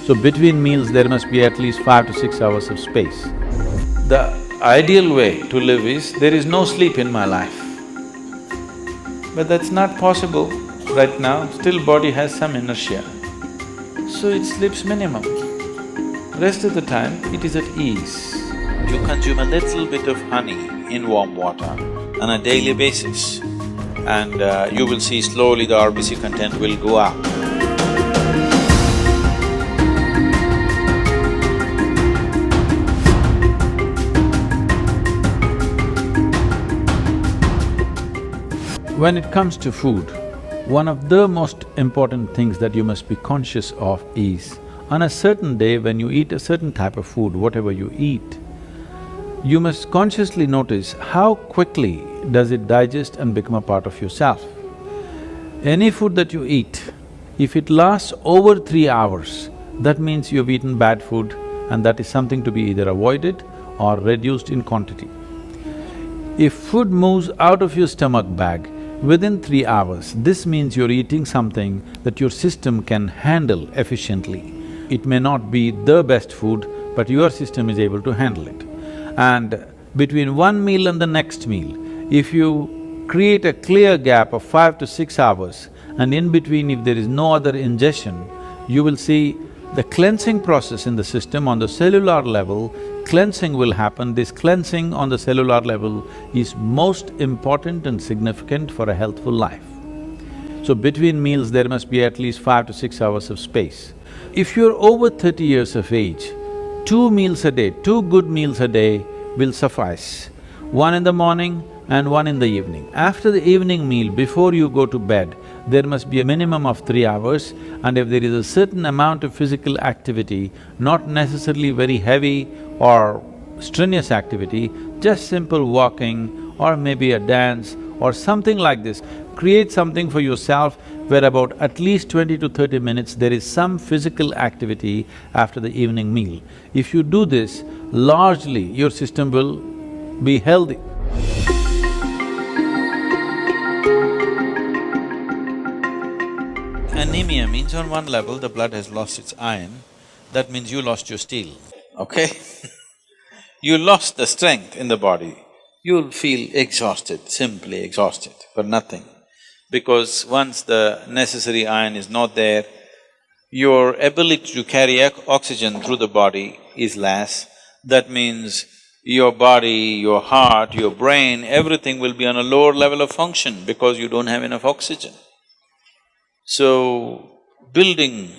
So between meals there must be at least 5 to 6 hours of space. The ideal way to live is, there is no sleep in my life. But that's not possible right now, still body has some inertia. So it sleeps minimum. Rest of the time, it is at ease. You consume a little bit of honey in warm water on a daily basis, and you will see slowly the RBC content will go up. When it comes to food, one of the most important things that you must be conscious of is, on a certain day when you eat a certain type of food, whatever you eat, you must consciously notice how quickly does it digest and become a part of yourself. Any food that you eat, if it lasts over 3 hours, that means you've eaten bad food and that is something to be either avoided or reduced in quantity. If food moves out of your stomach bag within 3 hours, this means you're eating something that your system can handle efficiently. It may not be the best food, but your system is able to handle it. And between one meal and the next meal, if you create a clear gap of 5 to 6 hours, and in between if there is no other ingestion, you will see the cleansing process in the system on the cellular level, cleansing will happen. This cleansing on the cellular level is most important and significant for a healthful life. So between meals there must be at least 5 to 6 hours of space. If you're over 30 years of age, 2 meals a day, 2 good meals a day will suffice. One in the morning and one in the evening. After the evening meal, before you go to bed, there must be a minimum of 3 hours, and if there is a certain amount of physical activity, not necessarily very heavy or strenuous activity, just simple walking or maybe a dance or something like this, create something for yourself where about at least 20 to 30 minutes there is some physical activity after the evening meal. If you do this, largely your system will be healthy. Anemia means on one level the blood has lost its iron, that means you lost your steel, okay? You lost the strength in the body, you'll feel exhausted, simply exhausted for nothing. Because once the necessary iron is not there, your ability to carry oxygen through the body is less. That means your body, your heart, your brain, everything will be on a lower level of function because you don't have enough oxygen. So, building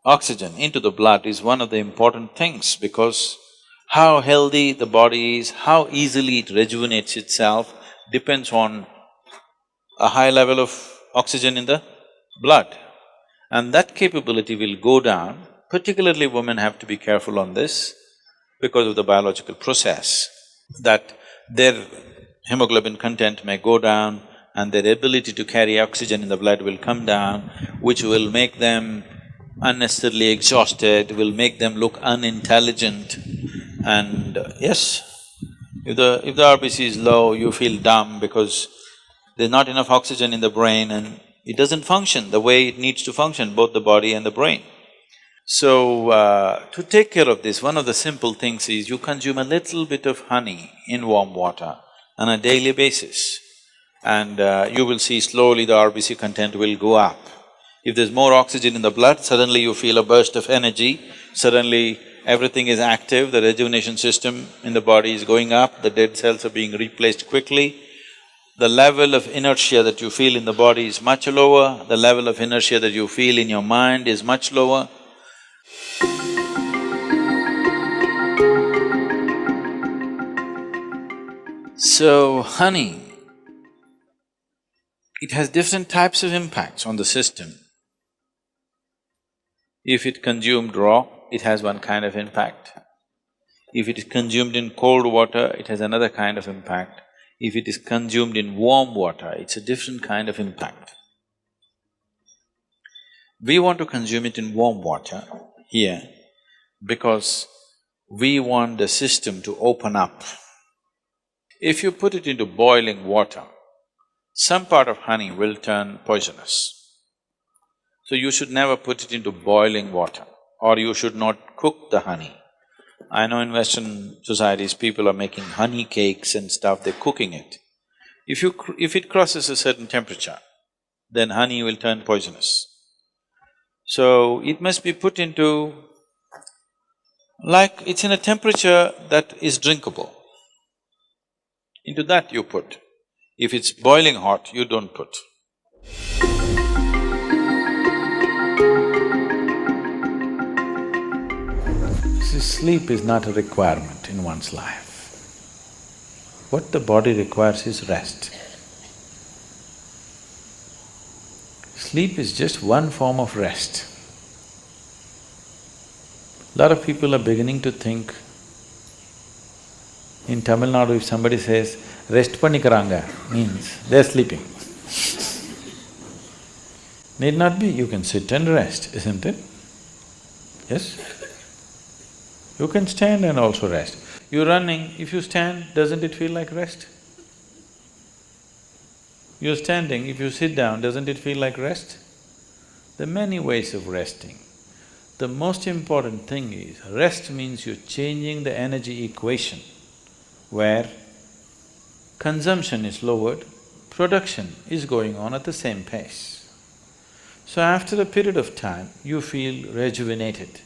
oxygen into the blood is one of the important things, because how healthy the body is, how easily it rejuvenates itself depends on a high level of oxygen in the blood. And that capability will go down, particularly women have to be careful on this because of the biological process, that their hemoglobin content may go down and their ability to carry oxygen in the blood will come down, which will make them unnecessarily exhausted, will make them look unintelligent. And yes, if the RBC is low, you feel dumb because there's not enough oxygen in the brain and it doesn't function the way it needs to function, both the body and the brain. So, to take care of this, one of the simple things is you consume a little bit of honey in warm water on a daily basis, and you will see slowly the RBC content will go up. If there's more oxygen in the blood, suddenly you feel a burst of energy, suddenly everything is active, the rejuvenation system in the body is going up, the dead cells are being replaced quickly. The level of inertia that you feel in the body is much lower, the level of inertia that you feel in your mind is much lower. So, honey, it has different types of impacts on the system. If it consumed raw, it has one kind of impact. If it is consumed in cold water, it has another kind of impact. If it is consumed in warm water, it's a different kind of impact. We want to consume it in warm water here because we want the system to open up. If you put it into boiling water, some part of honey will turn poisonous. So you should never put it into boiling water or you should not cook the honey. I know in Western societies, people are making honey cakes and stuff, they're cooking it. If it crosses a certain temperature, then honey will turn poisonous. So, it must be put into… like it's in a temperature that is drinkable. Into that you put. If it's boiling hot, you don't put. See, sleep is not a requirement in one's life. What the body requires is rest. Sleep is just one form of rest. Lot of people are beginning to think, in Tamil Nadu if somebody says, rest panikaranga, means they're sleeping. Need not be, you can sit and rest, isn't it? Yes? You can stand and also rest. You're running, if you stand, doesn't it feel like rest? You're standing, if you sit down, doesn't it feel like rest? There are many ways of resting. The most important thing is, rest means you're changing the energy equation where consumption is lowered, production is going on at the same pace. So after a period of time, you feel rejuvenated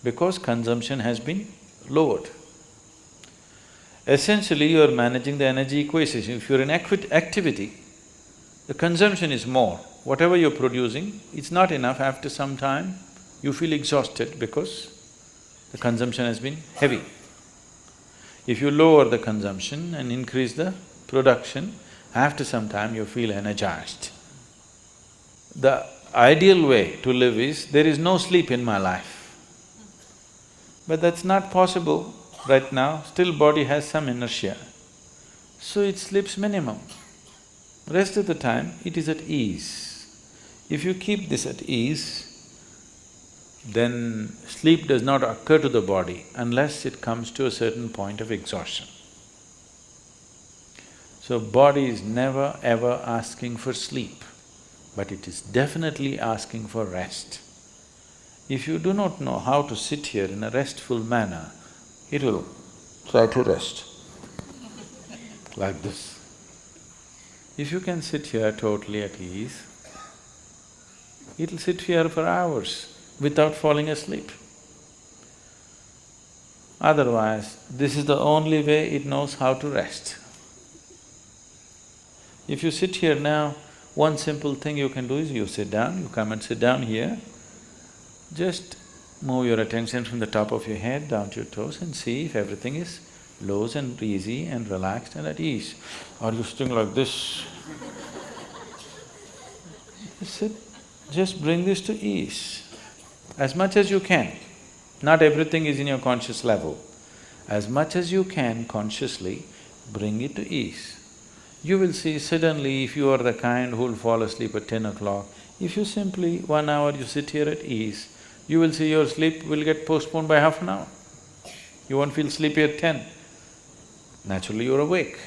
because consumption has been lowered. Essentially, you're managing the energy equation. If you're in activity, the consumption is more. Whatever you're producing, it's not enough. After some time, you feel exhausted because the consumption has been heavy. If you lower the consumption and increase the production, after some time you feel energized. The ideal way to live is, there is no sleep in my life. But that's not possible right now, still body has some inertia. So it sleeps minimum. Rest of the time, it is at ease. If you keep this at ease, then sleep does not occur to the body unless it comes to a certain point of exhaustion. So body is never ever asking for sleep, but it is definitely asking for rest. If you do not know how to sit here in a restful manner, it will try to rest like this. If you can sit here totally at ease, it'll sit here for hours without falling asleep. Otherwise, this is the only way it knows how to rest. If you sit here now, one simple thing you can do is you sit down, you come and sit down here, just move your attention from the top of your head down to your toes and see if everything is loose and easy and relaxed and at ease. Are you sitting like this? Sit, just bring this to ease as much as you can. Not everything is in your conscious level. As much as you can consciously, bring it to ease. You will see suddenly, if you are the kind who will fall asleep at 10 o'clock, if you simply 1 hour you sit here at ease, you will see your sleep will get postponed by half an hour. You won't feel sleepy at 10. Naturally you're awake.